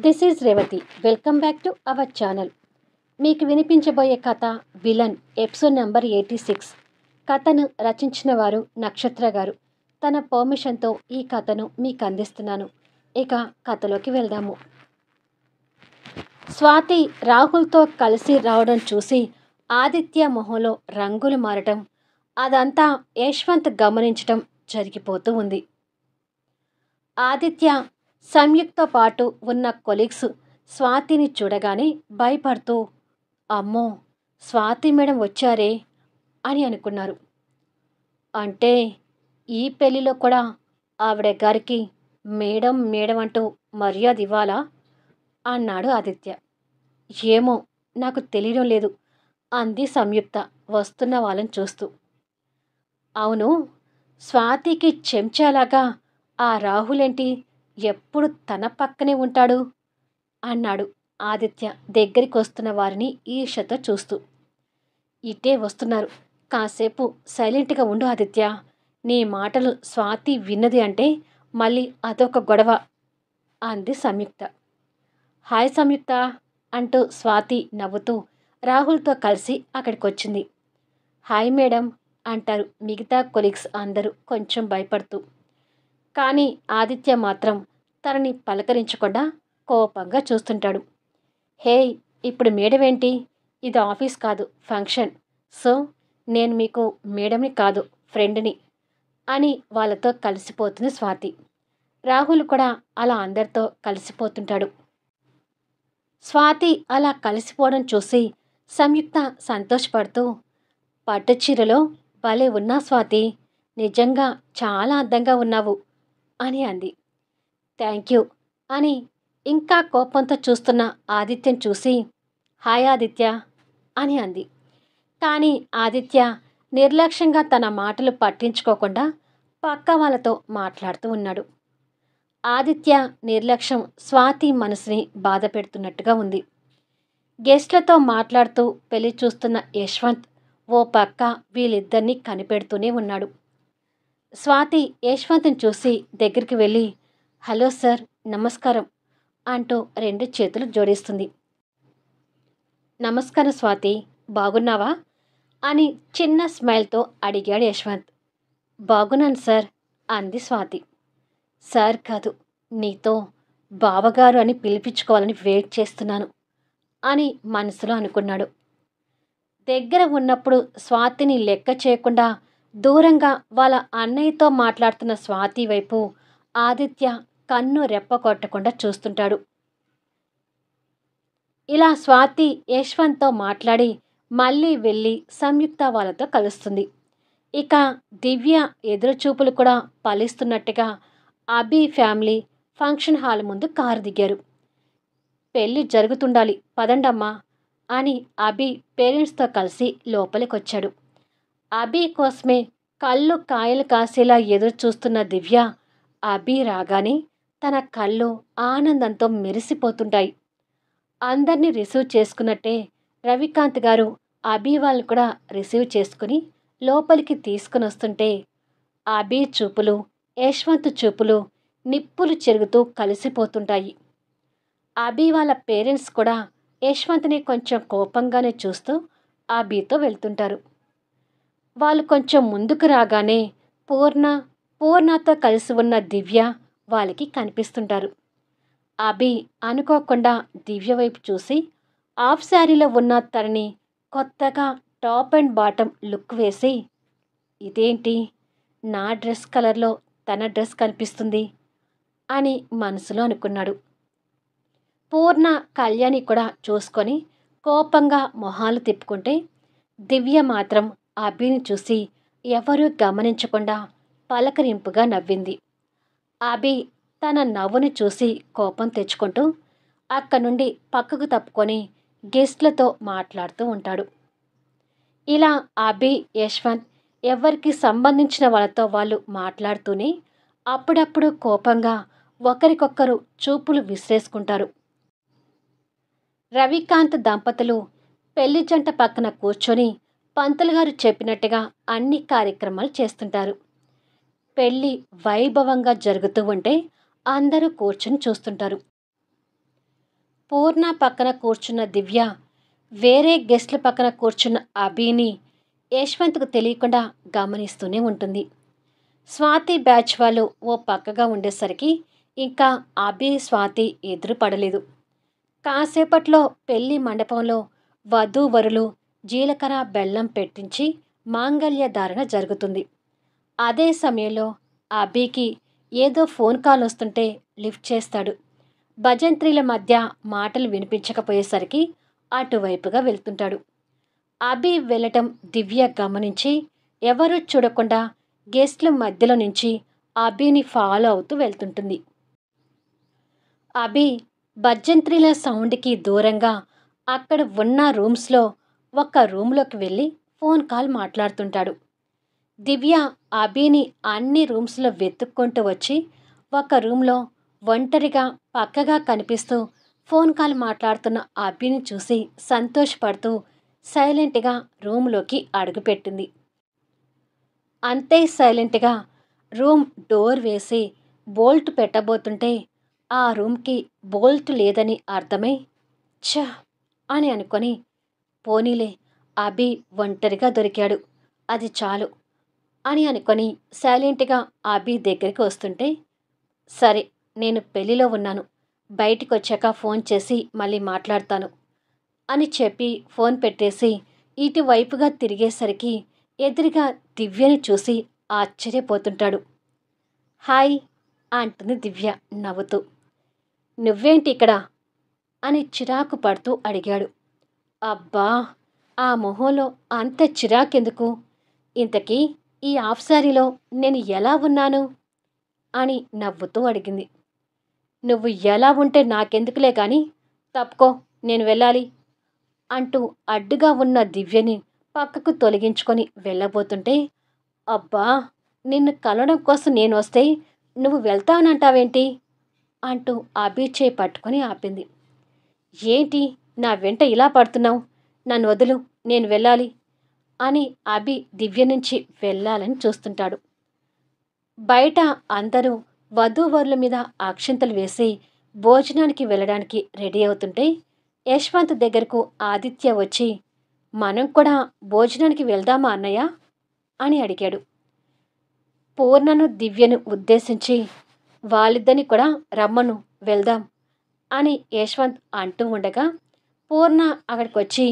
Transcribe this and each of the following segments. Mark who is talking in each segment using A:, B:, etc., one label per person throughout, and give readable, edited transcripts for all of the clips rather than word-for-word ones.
A: This is Revathi. Welcome back to our channel. మీకు వినిపించబోయే కథ villain episode number 86. కథను రచించిన వారు నక్షత్ర గారు. తన పర్మిషన్తో ఈ కథను మీకు అందిస్తున్నాను. ఇక కథలోకి వెళ్దాము. స్వాతి రాహుల్తో కలిసి రావడం చూసి ఆదిత్య మొహంలో రంగులు మారటం, అదంతా యశ్వంత్ గమనించటం జరిగిపోతూ ఉంది. ఆదిత్య, సంయుక్తో పాటు ఉన్న కొలీగ్స్ స్వాతిని చూడగానే భయపడుతూ, అమ్మో స్వాతి మేడం వచ్చారే అని అనుకున్నారు. అంటే ఈ పెళ్లిలో కూడా ఆవిడ గారికి మేడం మేడం అంటూ మర్యాద ఇవ్వాలా అన్నాడు ఆదిత్య. ఏమో నాకు తెలియడం లేదు అంది సంయుక్త వస్తున్న వాళ్ళని చూస్తూ. అవును, స్వాతికి చెంచాలాగా ఆ రాహులేంటి ఎప్పుడు తన పక్కనే ఉంటాడు అన్నాడు ఆదిత్య దగ్గరికి వస్తున్న వారిని ఈర్ష్యతో చూస్తూ. ఇటే వస్తున్నారు, కాసేపు సైలెంట్గా ఉండు ఆదిత్య. నీ మాటలు స్వాతి విన్నది అంటే మళ్ళీ అదొక గొడవ అంది సంయుక్త. హాయ్ సంయుక్త అంటూ స్వాతి నవ్వుతూ రాహుల్తో కలిసి అక్కడికొచ్చింది. హాయ్ మేడం అంటారు మిగతా కొలీగ్స్ అందరూ కొంచెం భయపడుతూ. కానీ ఆదిత్య మాత్రం తనని పలకరించకుండా కోపంగా చూస్తుంటాడు. హే, ఇప్పుడు మేడం ఏంటి? ఇది ఆఫీస్ కాదు, ఫంక్షన్. సో నేను మీకు మేడంని కాదు, ఫ్రెండ్ని అని వాళ్ళతో కలిసిపోతుంది స్వాతి. రాహుల్ కూడా అలా అందరితో కలిసిపోతుంటాడు. స్వాతి అలా కలిసిపోవడం చూసి సంయుక్త సంతోషపడుతూ, పట్టుచీరలో భలే ఉన్నా స్వాతి, నిజంగా చాలా అందంగా ఉన్నావు అని అంది. థ్యాంక్ యూ అని ఇంకా కోపంతో చూస్తున్న ఆదిత్యను చూసి హాయ్ ఆదిత్య అని అంది. కానీ ఆదిత్య నిర్లక్ష్యంగా తన మాటలు పట్టించుకోకుండా పక్క వాళ్ళతో మాట్లాడుతూ ఉన్నాడు. ఆదిత్య నిర్లక్ష్యం స్వాతి మనసుని బాధ పెడుతున్నట్టుగా ఉంది. గెస్ట్లతో మాట్లాడుతూ పెళ్లి చూస్తున్న యశ్వంత్ ఓ పక్క వీళ్ళిద్దరినీ కనిపెడుతూనే ఉన్నాడు. స్వాతి యశ్వంత్ని చూసి దగ్గరికి వెళ్ళి హలో సార్, నమస్కారం అంటూ 2 చేతులు జోడిస్తుంది. నమస్కారం స్వాతి, బాగున్నావా అని చిన్న స్మైల్తో అడిగాడు యశ్వంత్. బాగున్నాను సార్ అంది స్వాతి. సార్ కాదు, నీతో బావగారు అని పిలిపించుకోవాలని వెయిట్ చేస్తున్నాను అని మనసులో అనుకున్నాడు. దగ్గర ఉన్నప్పుడు స్వాతిని లెక్క చేయకుండా దూరంగా వాళ్ళ అన్నయ్యతో మాట్లాడుతున్న స్వాతి వైపు ఆదిత్య కన్ను రెప్పకొట్టకుండా చూస్తుంటాడు. ఇలా స్వాతి యశ్వంత్తో మాట్లాడి మళ్ళీ వెళ్ళి సంయుక్త వాళ్ళతో కలుస్తుంది. ఇక దివ్య ఎదురుచూపులు కూడా ఫలిస్తున్నట్టుగా అభి ఫ్యామిలీ ఫంక్షన్ హాల్ ముందు కారు దిగారు. పెళ్ళి జరుగుతుండాలి, పదండమ్మా అని అభి పేరెంట్స్తో కలిసి లోపలికొచ్చాడు. అభి కోసమే కళ్ళు కాయలు కాసేలా ఎదురు చూస్తున్న దివ్య అభి రాగానే తన కళ్ళు ఆనందంతో మెరిసిపోతుంటాయి. అందరినీ రిసీవ్ చేసుకున్నట్టే రవికాంత్ గారు అభి వాళ్ళు కూడా రిసీవ్ చేసుకుని లోపలికి తీసుకుని వస్తుంటే అభి చూపులు యశ్వంత్ చూపులు నిప్పులు చెరుగుతూ కలిసిపోతుంటాయి. అభి వాళ్ళ పేరెంట్స్ కూడా యశ్వంత్ని కొంచెం కోపంగానే చూస్తూ అభితో వెళ్తుంటారు. వాళ్ళు కొంచెం ముందుకు రాగానే పూర్ణతో కలిసి ఉన్న దివ్య వాళ్ళకి కనిపిస్తుంటారు. అభి అనుకోకుండా దివ్య వైపు చూసి హాఫ్ శారీలో ఉన్న తనని కొత్తగా టాప్ అండ్ బాటమ్ లుక్ వేసి, ఇదేంటి నా డ్రెస్ కలర్లో తన డ్రెస్ కనిపిస్తుంది అని మనసులో అనుకున్నాడు. పూర్ణ కళ్యాణి కూడా చూసుకొని కోపంగా మొహాలు తిప్పుకుంటే దివ్య మాత్రం అభిని చూసి ఎవరూ గమనించకుండా పలకరింపుగా నవ్వింది. అభి తన నవ్వుని చూసి కోపం తెచ్చుకుంటూ అక్కడి నుండి పక్కకు తప్పుకొని గెస్ట్లతో మాట్లాడుతూ ఉంటాడు. ఇలా అభి యశ్వంత్ ఎవరికి సంబంధించిన వాళ్ళతో వాళ్ళు మాట్లాడుతూనే అప్పుడప్పుడు కోపంగా ఒకరికొకరు చూపులు విసిరేసుకుంటారు. రవికాంత్ దంపతులు పెళ్లి జంట పక్కన కూర్చొని పంతులు గారు చెప్పినట్టుగా అన్ని కార్యక్రమాలు చేస్తుంటారు. పెళ్ళి వైభవంగా జరుగుతూ ఉంటే అందరూ కూర్చొని చూస్తుంటారు. పూర్ణ పక్కన కూర్చున్న దివ్య వేరే గెస్ట్ల పక్కన కూర్చున్న అభిని యశ్వంత్కు తెలియకుండా గమనిస్తూనే ఉంటుంది. స్వాతి బ్యాచ్ వాళ్ళు ఓ పక్కగా ఉండేసరికి ఇంకా అభి స్వాతి ఎదురు పడలేదు. కాసేపట్లో పెళ్లి మండపంలో వధూవరులు జీలకర్ర బెల్లం పెట్టించి మాంగళ్య ధారణ జరుగుతుంది. అదే సమయంలో అభికి ఏదో ఫోన్ కాల్ వస్తుంటే లిఫ్ట్ చేస్తాడు. భజంత్రీల మధ్య మాటలు వినిపించకపోయేసరికి అటువైపుగా వెళ్తుంటాడు. అభి వెళ్ళటం దివ్య గమనించి ఎవరూ చూడకుండా గెస్ట్ల మధ్యలో నుంచి అభిని ఫాలో అవుతూ వెళ్తుంటుంది. అభి భజంత్రీల సౌండ్కి దూరంగా అక్కడ ఉన్న రూమ్స్లో ఒక రూమ్లోకి వెళ్ళి ఫోన్ కాల్ మాట్లాడుతుంటాడు. దివ్య అభిని అన్ని రూమ్స్లో వెతుక్కుంటూ వచ్చి ఒక రూమ్లో ఒంటరిగా పక్కగా కనిపిస్తూ ఫోన్ కాల్ మాట్లాడుతున్న అభిని చూసి సంతోషపడుతూ సైలెంట్గా రూమ్లోకి అడుగుపెట్టింది. అంతే సైలెంట్గా రూమ్ డోర్ వేసి బోల్ట్ పెట్టబోతుంటే ఆ రూమ్కి బోల్ట్ లేదని అర్థమై ఛ అని అనుకొని పోనీలే అభి ఒంటరిగా దొరికాడు, అది చాలు అని అనుకొని సైలెంట్గా అభి దగ్గరికి వస్తుంటే సరే నేను పెళ్లిలో ఉన్నాను, బయటికి వచ్చాక ఫోన్ చేసి మళ్ళీ మాట్లాడతాను అని చెప్పి ఫోన్ పెట్టేసి ఇటువైపుగా తిరిగేసరికి ఎదురుగా దివ్యని చూసి ఆశ్చర్యపోతుంటాడు. హాయ్ అంటుంది దివ్య నవ్వుతూ. నువ్వేంటి ఇక్కడ అని చిరాకు పడుతూ అడిగాడు. అబ్బా ఆ మొహంలో అంత చిరాకెందుకు, ఇంతకీ ఈ హాఫ్ శారీలో నేను ఎలా ఉన్నాను అని నవ్వుతూ అడిగింది. నువ్వు ఎలా ఉంటే నాకెందుకులే కానీ తప్పుకో, నేను వెళ్ళాలి అంటూ అడ్డుగా ఉన్న దివ్యని పక్కకు తొలగించుకొని వెళ్ళబోతుంటే అబ్బా నిన్ను కలవడం కోసం నేను వస్తే నువ్వు వెళ్తావనంటావేంటి అంటూ అభిచే పట్టుకొని ఆపింది. ఏంటి నా వెంట ఇలా పడుతున్నావు, నన్ను వదులు, నేను వెళ్ళాలి అని అభి దివ్య నుంచి వెళ్ళాలని చూస్తుంటాడు. బయట అందరూ వధూవరుల మీద అక్షింతలు వేసి భోజనానికి వెళ్ళడానికి రెడీ అవుతుంటే యశ్వంత్ దగ్గరకు ఆదిత్య వచ్చి మనం కూడా భోజనానికి వెళ్దామా అన్నయ్య అని అడిగాడు. పూర్ణను దివ్యను ఉద్దేశించి వాళ్ళిద్దరిని కూడా రమ్మను వెళ్దాం అని యశ్వంత్ అంటూ ఉండగా పూర్ణ అక్కడికి వచ్చి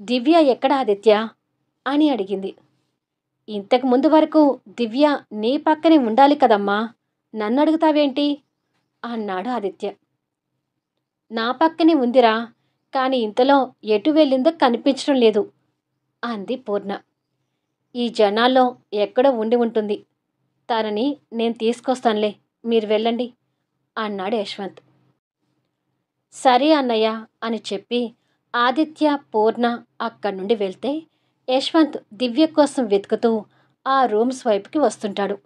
A: దివ్య ఎక్కడ ఆదిత్య అని అడిగింది. ఇంతకు ముందు వరకు దివ్య నీ పక్కనే ఉండాలి కదమ్మా, నన్ను అడుగుతావేంటి అన్నాడు ఆదిత్య. నా పక్కనే ఉందిరా, కానీ ఇంతలో ఎటు వెళ్ళిందో కనిపించడం లేదు అంది పూర్ణ. ఈ జనాల్లో ఎక్కడో ఉండి ఉంటుంది, తనని నేను తీసుకొస్తానులే, మీరు వెళ్ళండి అన్నాడు యశ్వంత్. సరే అన్నయ్య అని చెప్పి ఆదిత్య పూర్ణ అక్కడి నుండి వెళ్తే యశ్వంత్ దివ్య కోసం వెతుకుతూ ఆ రూమ్స్ వైపుకి వస్తుంటాడు.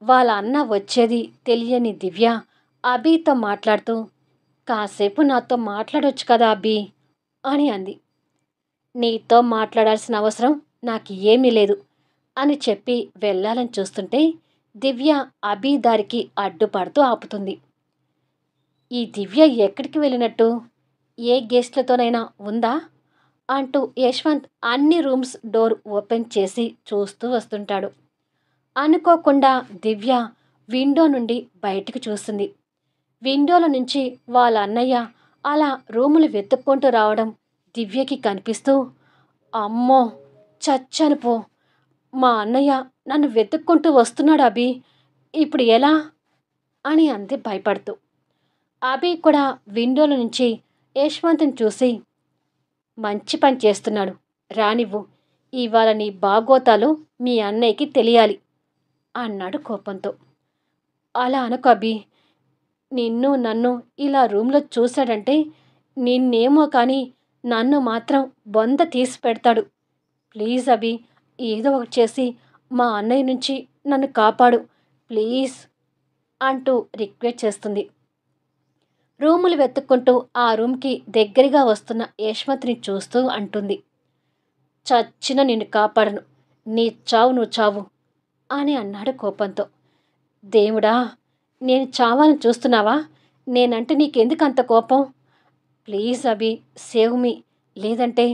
A: వాళ్ళ అన్న వచ్చేది తెలియని దివ్య అభితో మాట్లాడుతూ కాసేపు నాతో మాట్లాడొచ్చు కదా అభి అని అంది. నీతో మాట్లాడాల్సిన అవసరం నాకు ఏమీ లేదు అని చెప్పి వెళ్ళాలని చూస్తుంటే దివ్య అభి దారికి అడ్డుపడుతూ ఆపుతుంది. ఈ దివ్య ఎక్కడికి వెళ్ళినట్టు, ఏ గెస్ట్లతోనైనా ఉందా అంటూ యశ్వంత్ అన్ని రూమ్స్ డోర్ ఓపెన్ చేసి చూస్తూ వస్తుంటాడు. అనుకోకుండా దివ్య విండో నుండి బయటకు చూస్తుంది. విండోల నుంచి వాళ్ళ అన్నయ్య అలా రూములు వెతుక్కుంటూ రావడం దివ్యకి కనిపిస్తూ అమ్మో చచ్చాను పో, మా అన్నయ్య నన్ను వెతుక్కుంటూ వస్తున్నాడు అభి, ఇప్పుడు ఎలా అని అంది భయపడుతూ. అభి కూడా విండోల నుంచి యశ్వంత్ని చూసి మంచి పని చేస్తున్నాడు, రానివ్వు, ఇవాళ నీ బాగోతాలు మీ అన్నయ్యకి తెలియాలి అన్నాడు కోపంతో. అలా అనకు అభి, నిన్ను నన్ను ఇలా రూమ్లో చూశాడంటే నిన్నేమో కానీ నన్ను మాత్రం బొంద తీసి పెడతాడు. ప్లీజ్ అభి, ఏదో ఒకటి చేసి మా అన్నయ్య నుంచి నన్ను కాపాడు ప్లీజ్ అంటూ రిక్వెస్ట్ చేస్తుంది. రూములు వెతుక్కుంటూ ఆ రూమ్కి దగ్గరగా వస్తున్న యశ్వంత్ని చూస్తూ అంటుంది. చచ్చిన నిన్ను కాపాడను, నీ చావు నువ్వు చావు అని అన్నాడు కోపంతో. దేవుడా, నేను చావాలని చూస్తున్నావా, నేనంటే నీకెందుకు అంత కోపం ప్లీజ్ అభి, సేవ్ మీ, లేదంటే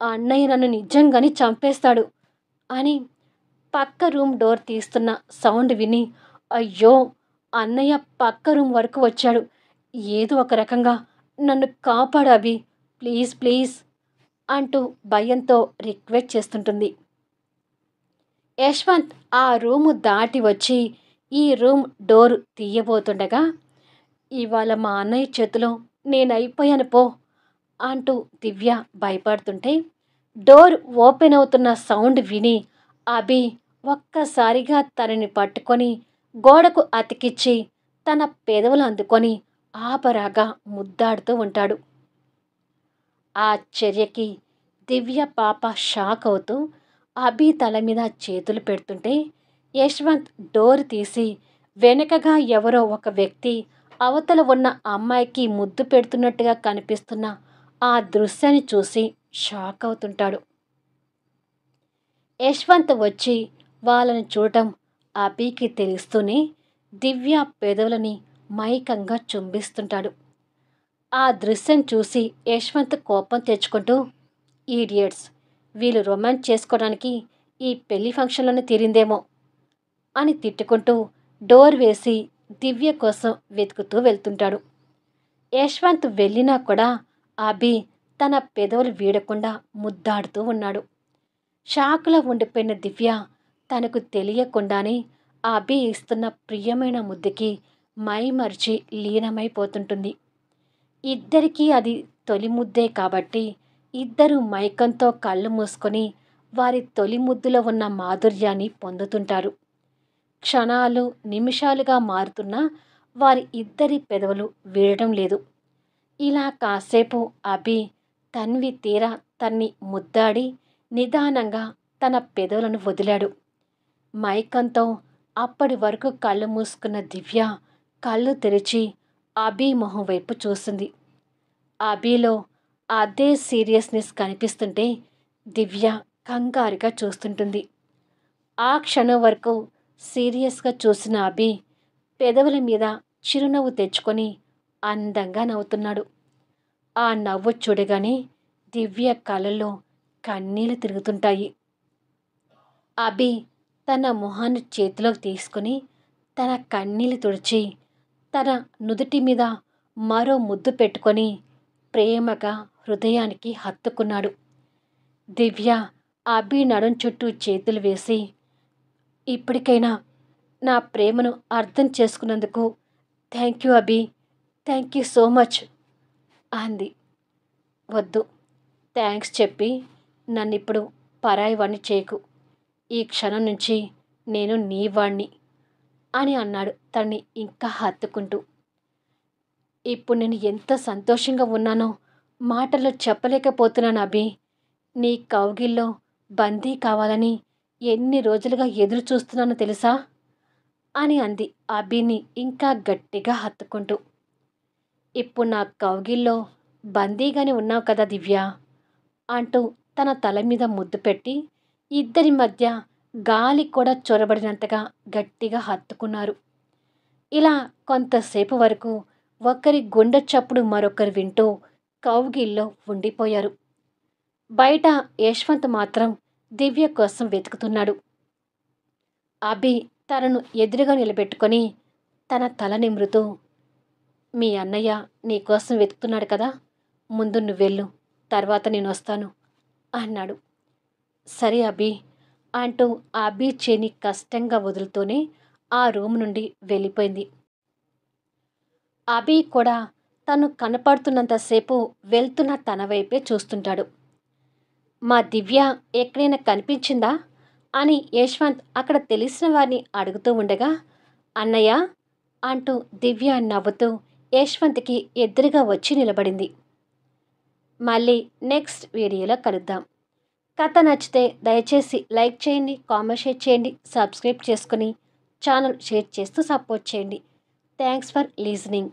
A: ఆ అన్నయ్య నన్ను నిజంగానే చంపేస్తాడు అని పక్క రూమ్ డోర్ తీస్తున్న సౌండ్ విని, అయ్యో, అన్నయ్య పక్క రూమ్ వరకు వచ్చాడు, ఏదో ఒక రకంగా నన్ను కాపాడు అభి, ప్లీజ్ ప్లీజ్ అంటూ భయంతో రిక్వెస్ట్ చేస్తుంటుంది. యశ్వంత్ ఆ రూము దాటి వచ్చి ఈ రూమ్ డోర్ తీయబోతుండగా, ఇవాళ మా అన్నయ్య చేతిలో నేనైపోయాను పో అంటూ దివ్య భయపడుతుంటే, డోర్ ఓపెన్ అవుతున్న సౌండ్ విని అభి ఒక్కసారిగా తనని పట్టుకొని గోడకు అతికిచ్చి తన పెదవులు అందుకొని ఆపరాగా ముద్దాడుతూ ఉంటాడు. ఆ చర్యకి దివ్య పాప షాక్ అవుతూ అభి తల మీద చేతులు పెడుతుంటే, యశ్వంత్ డోర్ తీసి వెనకగా ఎవరో ఒక వ్యక్తి అవతల ఉన్న అమ్మాయికి ముద్దు పెడుతున్నట్టుగా కనిపిస్తున్న ఆ దృశ్యాన్ని చూసి షాక్ అవుతుంటాడు. యశ్వంత్ వచ్చి వాళ్ళని చూడటం అభికి తెలుస్తూనే దివ్య పెదవులని మైకంగా చుంబిస్తుంటాడు. ఆ దృశ్యం చూసి యశ్వంత్ కోపం తెచ్చుకుంటూ, ఈడియట్స్, వీళ్ళు రొమాన్స్ చేసుకోవడానికి ఈ పెళ్లి ఫంక్షన్లోనే తీరిందేమో అని తిట్టుకుంటూ డోర్ వేసి దివ్య కోసం వెతుకుతూ వెళ్తుంటాడు. యశ్వంత్ వెళ్ళినా కూడా అభి తన పెదవులు వీడకుండా ముద్దాడుతూ ఉన్నాడు. షాకులో ఉండిపోయిన దివ్య తనకు తెలియకుండానే అభి ఇస్తున్న ప్రియమైన ముద్దుకి మైమరిచి లీనమైపోతుంటుంది. ఇద్దరికీ అది తొలి ముద్దే కాబట్టి ఇద్దరు మైకంతో కళ్ళు మూసుకొని వారి తొలి ముద్దులో ఉన్న మాధుర్యాన్ని పొందుతుంటారు. క్షణాలు నిమిషాలుగా మారుతున్న వారి ఇద్దరి పెదవులు వీడటం లేదు. ఇలా కాసేపు అభి తన్వి తీరా తన్ని ముద్దాడి నిదానంగా తన పెదవులను వదిలాడు. మైకంతో అప్పటి వరకు కళ్ళు మూసుకున్న దివ్య కళ్ళు తెరిచి అభి మొహం వైపు చూసింది. అభిలో అదే సీరియస్నెస్ కనిపిస్తుంటే దివ్య కంగారుగా చూస్తుంటుంది. ఆ క్షణం వరకు సీరియస్గా చూసిన అభి పెదవుల మీద చిరునవ్వు తెచ్చుకొని అందంగా నవ్వుతున్నాడు. ఆ నవ్వు చూడగానే దివ్య కళ్ళల్లో కన్నీళ్లు తిరుగుతుంటాయి. అభి తన మొహాన్ని చేతిలోకి తీసుకుని తన కన్నీళ్లు తుడిచి తన నుదుటి మీద మరో ముద్దు పెట్టుకొని ప్రేమగా హృదయానికి హత్తుకున్నాడు. దివ్య అభి నడుం చుట్టూ చేతులు వేసి, ఇప్పటికైనా నా ప్రేమను అర్థం చేసుకున్నందుకు thank you Abhi, thank you so much అంది. వద్దు, థ్యాంక్స్ చెప్పి నన్నిప్పుడు పరాయి వాణ్ణి చేయకు, ఈ క్షణం నుంచి నేను నీ వాణ్ణి అని అన్నాడు తన్ని ఇంకా హత్తుకుంటూ. ఇప్పుడు నేను ఎంత సంతోషంగా ఉన్నానో మాటల్లో చెప్పలేకపోతున్నాను అభి, నీ కౌగిల్లో బందీ కావాలని ఎన్ని రోజులుగా ఎదురు చూస్తున్నానో తెలుసా అని అంది అభిని ఇంకా గట్టిగా హత్తుకుంటూ. ఇప్పుడు నా కౌగిల్లో బందీగానే ఉన్నావు కదా దివ్య అంటూ తన తల మీద ముద్దు పెట్టి ఇద్దరి మధ్య గాలి కూడా చొరబడినంతగా గట్టిగా హత్తుకున్నారు. ఇలా కొంతసేపు వరకు ఒకరి గుండె చప్పుడు మరొకరు వింటూ కౌగిల్లో ఉండిపోయారు. బయట యశ్వంత్ మాత్రం దివ్య కోసం వెతుకుతున్నాడు. అభి తనను ఎదురుగా నిలబెట్టుకొని తన తల నిమురుతూ, మీ అన్నయ్య నీకోసం వెతుకుతున్నాడు కదా, ముందు నువ్వెళ్ళు, తర్వాత నేను వస్తాను అన్నాడు. సరే అభి అంటూ అభి చేని కష్టంగా వదులుతూనే ఆ రూమ్ నుండి వెళ్ళిపోయింది. అభి కూడా తను కనపడుతున్నంతసేపు వెళ్తున్న తన వైపే చూస్తుంటాడు. మా దివ్య ఎక్కడైనా కనిపించిందా అని యశ్వంత్ అక్కడ తెలిసిన వారిని అడుగుతూ ఉండగా, అన్నయ్య అంటూ దివ్య నవ్వుతూ యశ్వంత్కి ఎదురుగా వచ్చి నిలబడింది. మళ్ళీ నెక్స్ట్ వీడియోలో కలుద్దాం. కథ నచ్చితే దయచేసి లైక్ చేయండి, కామెంట్ షేర్ చేయండి, సబ్స్క్రైబ్ చేసుకుని ఛానల్ షేర్ చేస్తూ సపోర్ట్ చేయండి. Thanks for listening.